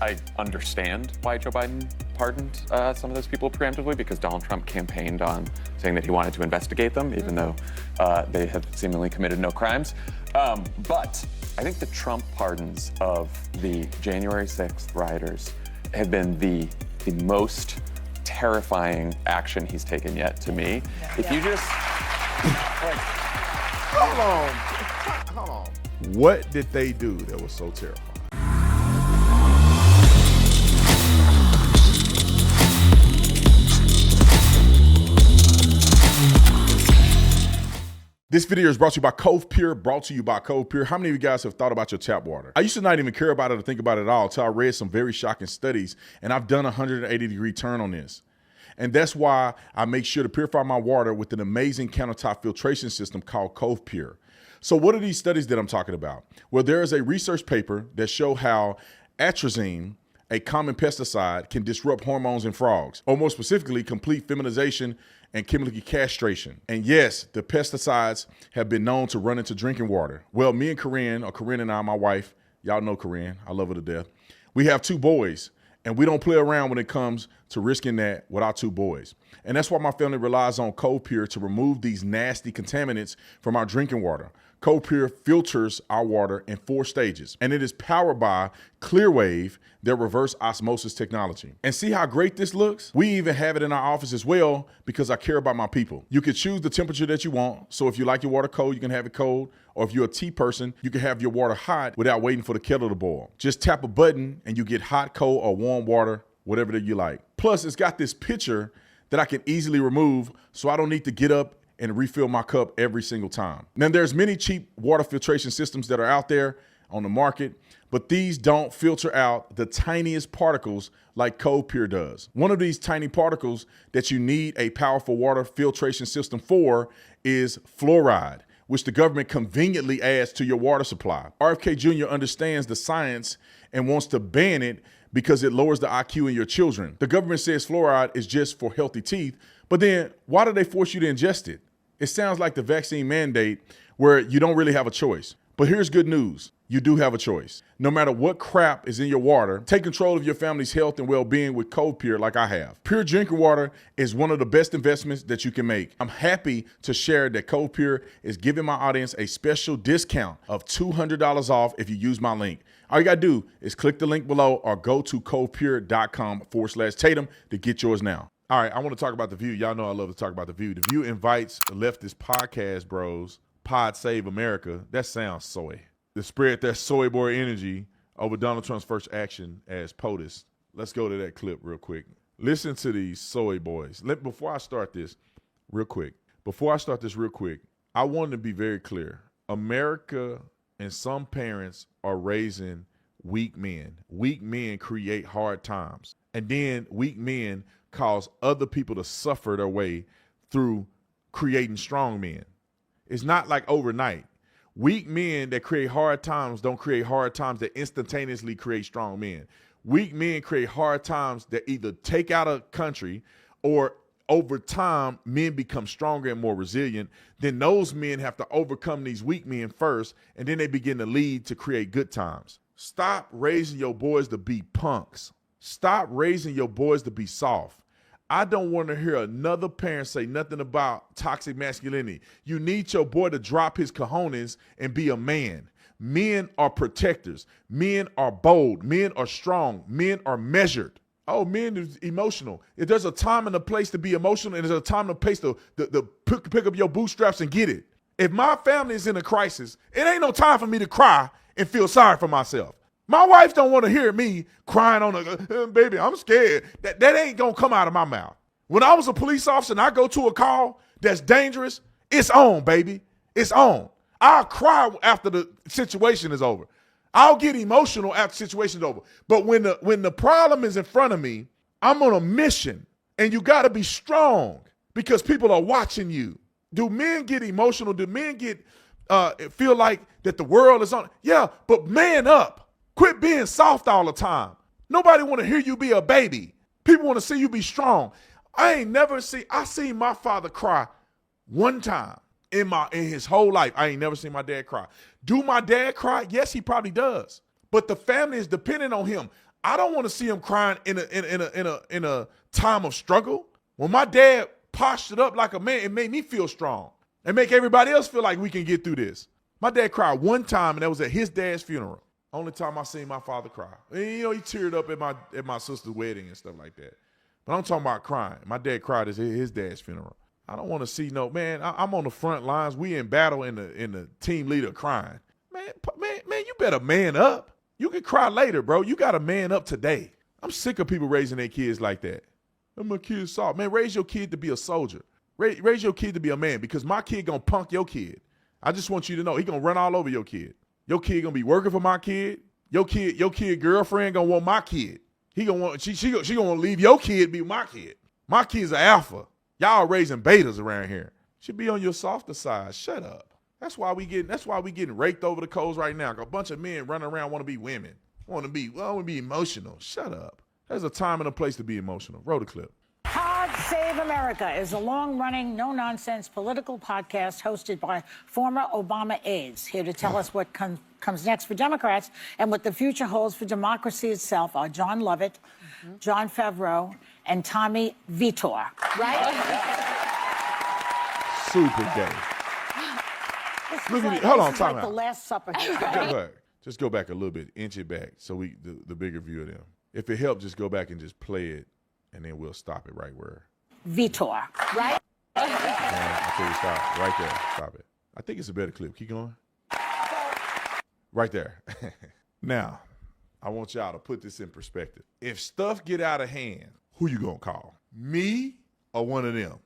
I understand why Joe Biden pardoned some of those people preemptively, because Donald Trump campaigned on saying that he wanted to investigate them, even though they have seemingly committed no crimes. But I think the Trump pardons of the January 6th rioters have been the most terrifying action he's taken yet to me. If you just... Hold on. What did they do that was so terrifying? This video is brought to you by Cove Pure, How many of you guys have thought about your tap water? I used to not even care about it or think about it at all until I read some very shocking studies, and I've done a 180-degree turn on this. And that's why I make sure to purify my water with an amazing countertop filtration system called Cove Pure. So what are these studies that I'm talking about? Well, there is a research paper that show how atrazine, a common pesticide, can disrupt hormones in frogs, or more specifically, complete feminization and chemical castration. And yes, the pesticides have been known to run into drinking water. Well, me and Corinne and I, my wife, y'all know Corinne, I love her to death. We have 2 boys, and we don't play around when it comes to risking that with our 2 boys. And that's why my family relies on Cove Pure to remove these nasty contaminants from our drinking water. Cove Pure filters our water in 4 stages, and it is powered by Clearwave, their reverse osmosis technology. And see how great this looks? We even have it in our office as well because I care about my people. You can choose the temperature that you want. So if you like your water cold, you can have it cold. Or if you're a tea person, you can have your water hot without waiting for the kettle to boil. Just tap a button and you get hot, cold, or warm water, whatever that you like. Plus, it's got this pitcher that I can easily remove, so I don't need to get up and refill my cup every single time. Now, there's many cheap water filtration systems that are out there on the market, but these don't filter out the tiniest particles like Cove Pure does. One of these tiny particles that you need a powerful water filtration system for is fluoride, which the government conveniently adds to your water supply. RFK Jr. understands the science and wants to ban it because it lowers the IQ in your children. The government says fluoride is just for healthy teeth, but then why do they force you to ingest it? It sounds like the vaccine mandate where you don't really have a choice. But here's good news. You do have a choice. No matter what crap is in your water, take control of your family's health and well-being with Cove Pure like I have. Pure drinking water is one of the best investments that you can make. I'm happy to share that Cove Pure is giving my audience a special discount of $200 off if you use my link. All you gotta do is click the link below or go to covepure.com/Tatum to get yours now. All right, I want to talk about The View. Y'all know I love to talk about The View. The View invites the leftist podcast bros, Pod Save America. That sounds soy. To spread that soy boy energy over Donald Trump's first action as POTUS. Let's go to that clip real quick. Listen to these soy boys. Before I start this real quick, I want to be very clear. America and some parents are raising weak men. Weak men create hard times. And then weak men cause other people to suffer their way through creating strong men. It's not like overnight. Weak men that create hard times don't create hard times that instantaneously create strong men. Weak men create hard times that either take out a country or over time, men become stronger and more resilient. Then those men have to overcome these weak men first, and then they begin to lead to create good times. Stop raising your boys to be punks. Stop raising your boys to be soft. I don't want to hear another parent say nothing about toxic masculinity. You need your boy to drop his cojones and be a man. Men are protectors. Men are bold. Men are strong. Men are measured. Oh, men is emotional. If there's a time and a place to be emotional, and there's a time and a place to pick up your bootstraps and get it. If my family is in a crisis, it ain't no time for me to cry and feel sorry for myself. My wife don't want to hear me crying on baby, I'm scared. That ain't going to come out of my mouth. When I was a police officer and I go to a call that's dangerous, it's on, baby. It's on. I'll cry after the situation is over. I'll get emotional after the situation is over. But when the problem is in front of me, I'm on a mission. And you got to be strong because people are watching you. Do men get emotional? Do men get feel like that the world is on? Yeah, but man up. Quit being soft all the time. Nobody want to hear you be a baby. People want to see you be strong. I seen my father cry one time in his whole life. I ain't never seen my dad cry. Do my dad cry? Yes, he probably does. But the family is dependent on him. I don't want to see him crying in a time of struggle. When my dad postured up like a man, it made me feel strong and make everybody else feel like we can get through this. My dad cried one time, and that was at his dad's funeral. Only time I seen my father cry. And, he teared up at my sister's wedding and stuff like that. But I'm talking about crying. My dad cried at his dad's funeral. I don't want to see I'm on the front lines. We in battle in the team leader crying. Man, you better man up. You can cry later, bro. You got to man up today. I'm sick of people raising their kids like that. My kid's soft. Man, raise your kid to be a soldier. Raise your kid to be a man, because my kid going to punk your kid. I just want you to know he going to run all over your kid. Your kid going to be working for my kid. Your kid girlfriend going to want my kid. He going to want she going to leave your kid to be my kid. My kid's an alpha. Y'all raising betas around here. Should be on your softer side. Shut up. That's why we getting raked over the coals right now. A bunch of men running around want to be women. Want to be emotional. Shut up. There's a time and a place to be emotional. Roll the clip. Pod Save America is a long-running, no-nonsense political podcast hosted by former Obama aides. Here to tell us what comes next for Democrats and what the future holds for democracy itself are John Lovett, Jon Favreau, and Tommy Vitor. Right? Super gay. Look at it. Hold on, time out. The Last Supper. Just go back a little bit, inch it back, so the bigger view of them. If it helps, just go back and just play it, and then we'll stop it right where. Vitor, right? I tell you, stop right there. Stop it. I think it's a better clip. Keep going. Right there. Now, I want y'all to put this in perspective. If stuff get out of hand, who you gonna call? Me or one of them?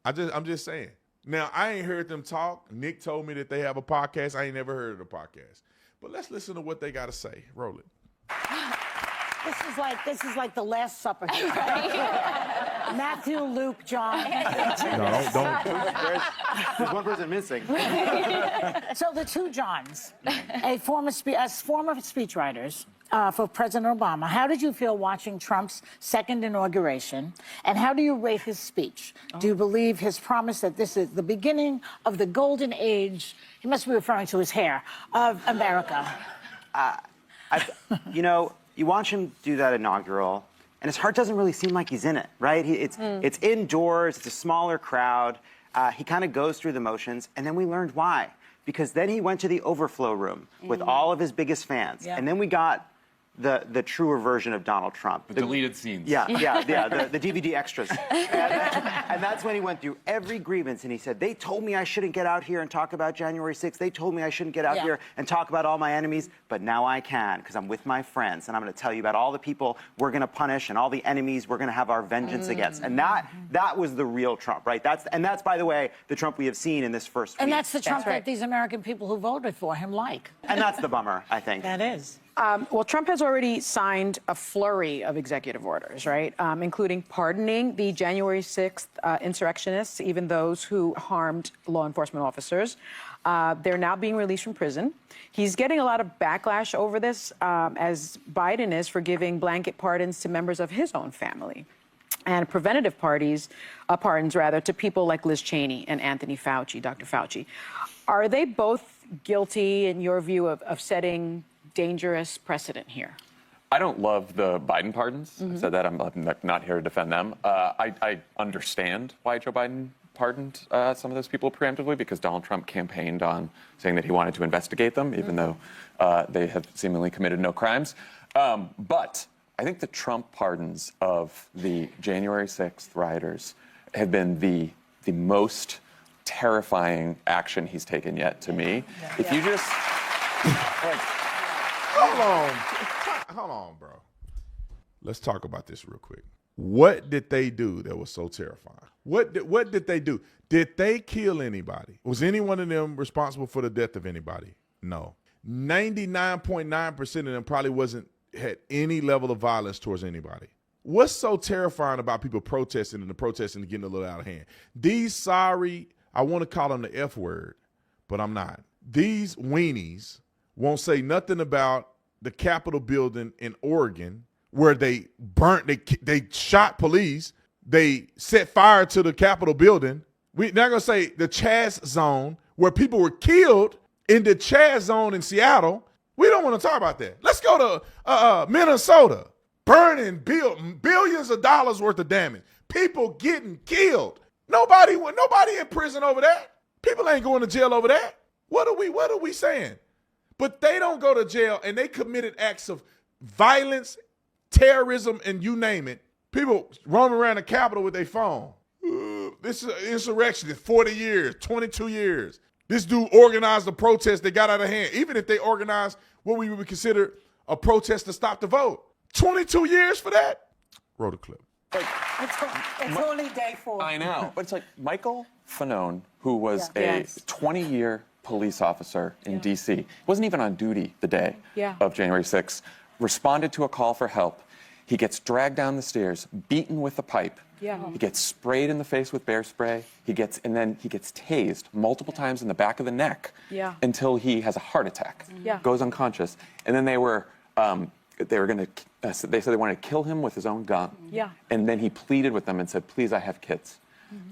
I'm just saying. Now, I ain't heard them talk. Nick told me that they have a podcast. I ain't never heard of the podcast. But let's listen to what they got to say. Roll it. This is like the Last Supper. Matthew, Luke, John. No, don't. There's one person missing. So the two Johns, as former speechwriters for President Obama, how did you feel watching Trump's second inauguration? And how do you rate his speech? Do you believe his promise that this is the beginning of the golden age, he must be referring to his hair, of America? You watch him do that inaugural, and his heart doesn't really seem like he's in it, right? It's indoors, it's a smaller crowd. He kind of goes through the motions, and then we learned why. Because then he went to the overflow room with all of his biggest fans, and then we got the truer version of Donald Trump. The deleted scenes. The DVD extras. And that's when he went through every grievance, and he said, they told me I shouldn't get out here and talk about January 6th. They told me I shouldn't get out here and talk about all my enemies, but now I can, because I'm with my friends, and I'm going to tell you about all the people we're going to punish and all the enemies we're going to have our vengeance against. And that was the real Trump, right? That's, by the way, the Trump we have seen in this first week. And that's the Trump that these American people who voted for him like. And that's the bummer, I think. That is. Well, Trump has already signed a flurry of executive orders, right, including pardoning the January 6th insurrectionists, even those who harmed law enforcement officers. They're now being released from prison. He's getting a lot of backlash over this, as Biden is for giving blanket pardons to members of his own family and preventative pardons, to people like Liz Cheney and Anthony Fauci, Dr. Fauci. Are they both guilty, in your view, of setting dangerous precedent here? I don't love the Biden pardons. I said that. I'm not here to defend them. I understand why Joe Biden pardoned some of those people preemptively, because Donald Trump campaigned on saying that he wanted to investigate them, even though they have seemingly committed no crimes. But I think the Trump pardons of the January 6th rioters have been the most terrifying action he's taken yet to me. If you just... Hold on, bro. Let's talk about this real quick. What did they do that was so terrifying? What did they do? Did they kill anybody? Was any one of them responsible for the death of anybody? No. 99.9% of them probably had any level of violence towards anybody. What's so terrifying about people protesting and getting a little out of hand? I want to call them the F word, but I'm not. These weenies won't say nothing about the Capitol building in Oregon, where they shot police, they set fire to the Capitol building. We're not going to say the Chaz zone, where people were killed in the Chaz zone in Seattle. We don't want to talk about that. Let's go to Minnesota. burning billions of dollars worth of damage. People getting killed. Nobody in prison over that. People ain't going to jail over that. What are we saying? But they don't go to jail, and they committed acts of violence, terrorism, and you name it. People roaming around the Capitol with their phone. This is an insurrection. It's 40 years, 22 years. This dude organized a protest that got out of hand. Even if they organized what we would consider a protest to stop the vote. 22 years for that? Roll the clip. It's only day 4. I know. But it's like Michael Fanone, who was a Yes. 20-year police officer in D.C., wasn't even on duty the day of January 6th, responded to a call for help. He gets dragged down the stairs, beaten with a pipe. Yeah. He gets sprayed in the face with bear spray. And then he gets tased multiple times in the back of the neck until he has a heart attack, goes unconscious. And then they said they wanted to kill him with his own gun. Yeah. And then he pleaded with them and said, please, I have kids.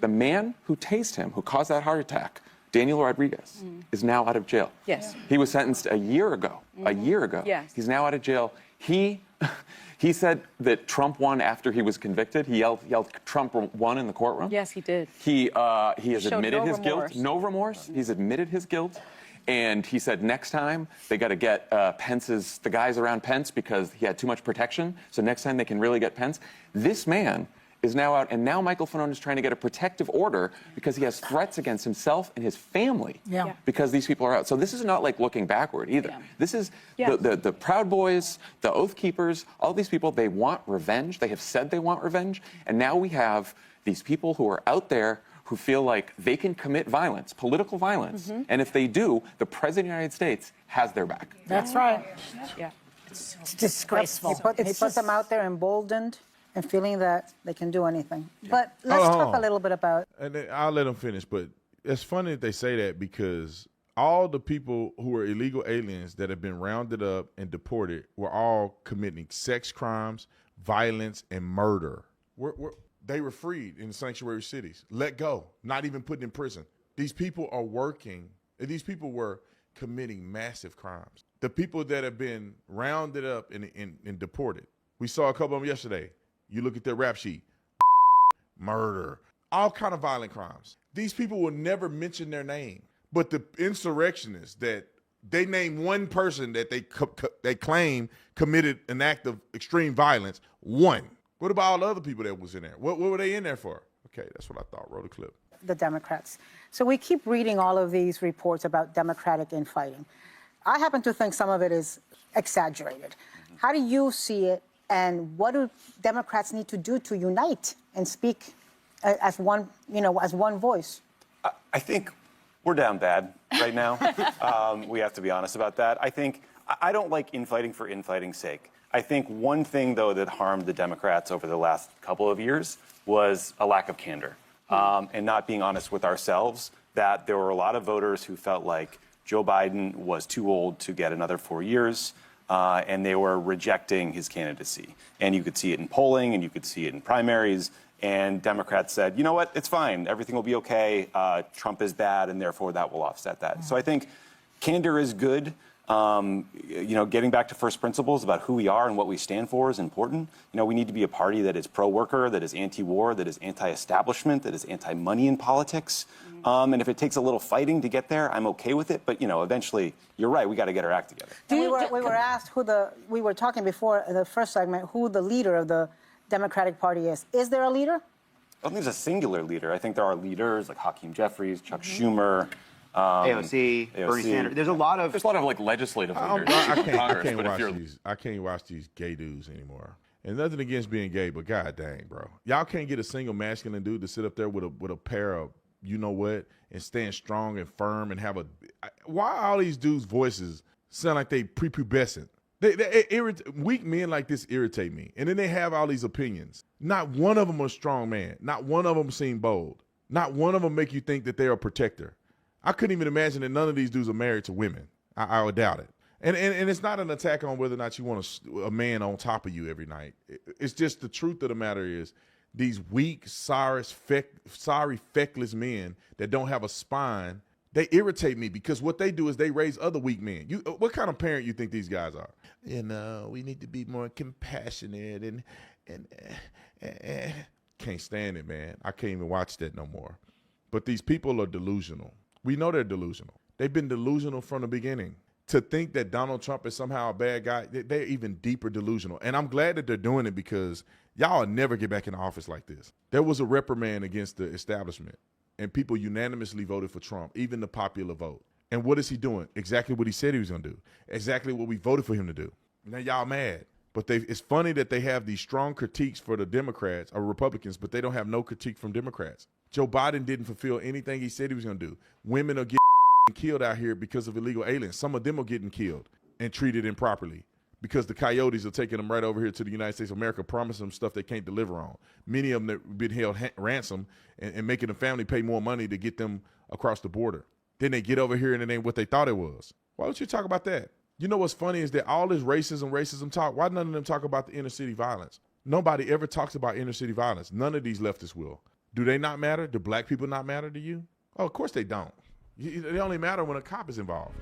The man who tased him, who caused that heart attack, Daniel Rodriguez, is now out of jail. Yes. He was sentenced a year ago. A year ago. Yes. He's now out of jail. He said that Trump won after he was convicted. He yelled Trump won in the courtroom. Yes, he did. He has Showed admitted no his remorse. guilt. No remorse. He's admitted his guilt. And he said next time they got to get the guys around Pence because he had too much protection. So next time they can really get Pence. This man is now out, and now Michael Fanone is trying to get a protective order because he has threats against himself and his family because these people are out. So this is not like looking backward either. Yeah. This is the Proud Boys, the Oath Keepers, all these people, they want revenge. They have said they want revenge. And now we have these people who are out there who feel like they can commit violence, political violence. And if they do, the President of the United States has their back. That's right. Yeah. It's disgraceful. He put them out there emboldened and feeling that they can do anything. But let's talk a little bit about... And then I'll let them finish, but it's funny that they say that because all the people who are illegal aliens that have been rounded up and deported were all committing sex crimes, violence, and murder. They were freed in sanctuary cities, let go, not even put in prison. These people are working, and these people were committing massive crimes. The people that have been rounded up and deported, we saw a couple of them yesterday. You look at their rap sheet, murder, all kind of violent crimes. These people will never mention their name, but the insurrectionists that they name one person that they claim committed an act of extreme violence, one. What about all the other people that was in there? What were they in there for? Okay, that's what I thought. Roll the clip. The Democrats. So we keep reading all of these reports about Democratic infighting. I happen to think some of it is exaggerated. How do you see it? And what do Democrats need to do to unite and speak as one, as one voice? I think we're down bad right now. We have to be honest about that. I don't like infighting for infighting's sake. I think one thing, though, that harmed the Democrats over the last couple of years was a lack of candor and not being honest with ourselves, that there were a lot of voters who felt like Joe Biden was too old to get another 4 years. And they were rejecting his candidacy. And you could see it in polling, and you could see it in primaries. And Democrats said, you know what, it's fine. Everything will be okay. Trump is bad, and therefore that will offset that. So I think candor is good. Getting back to first principles about who we are and what we stand for is important. We need to be a party that is pro-worker, that is anti-war, that is anti-establishment, that is anti-money in politics. And if it takes a little fighting to get there, I'm okay with it. But, eventually, you're right, we got to get our act together. We were asked we were talking before in the first segment, who the leader of the Democratic Party is. Is there a leader? I don't think there's a singular leader. I think there are leaders like Hakeem Jeffries, Chuck Schumer, AOC, Bernie Sanders. There's a lot of like legislative leaders. I can't watch these gay dudes anymore. And nothing against being gay, but god dang, bro. Y'all can't get a single masculine dude to sit up there with a pair of and stand strong and firm and have why all these dudes' voices sound like they prepubescent? Weak men like this irritate me. And then they have all these opinions. Not one of them a strong man. Not one of them seem bold. Not one of them make you think that they're a protector. I couldn't even imagine that none of these dudes are married to women. I would doubt it. And it's not an attack on whether or not you want a man on top of you every night. It's just the truth of the matter is these weak, sorry, feckless men that don't have a spine They irritate me because what they do is they raise other weak men. What kind of parent you think these guys are? We need to be more compassionate and can't stand it, man. I can't even watch that no more. But these people are delusional. We know they're delusional. They've been delusional from the beginning. To think that Donald Trump is somehow a bad guy, they're even deeper delusional. And I'm glad that they're doing it because y'all will never get back in office like this. There was a reprimand against the establishment, and people unanimously voted for Trump, even the popular vote. And what is he doing? Exactly what he said he was going to do. Exactly what we voted for him to do. Now y'all mad. But it's funny that they have these strong critiques for the Democrats or Republicans, but they don't have no critique from Democrats. Joe Biden didn't fulfill anything he said he was going to do. Women are getting killed out here because of illegal aliens. Some of them are getting killed and treated improperly because the coyotes are taking them right over here to the United States of America, promising them stuff they can't deliver on. Many of them have been held ransom and making the family pay more money to get them across the border. Then they get over here and it ain't what they thought it was. Why don't you talk about that? You know what's funny is that all this racism talk, why none of them talk about the inner city violence? Nobody ever talks about inner city violence. None of these leftists will. Do they not matter? Do black people not matter to you? Oh, of course they don't. They only matter when a cop is involved.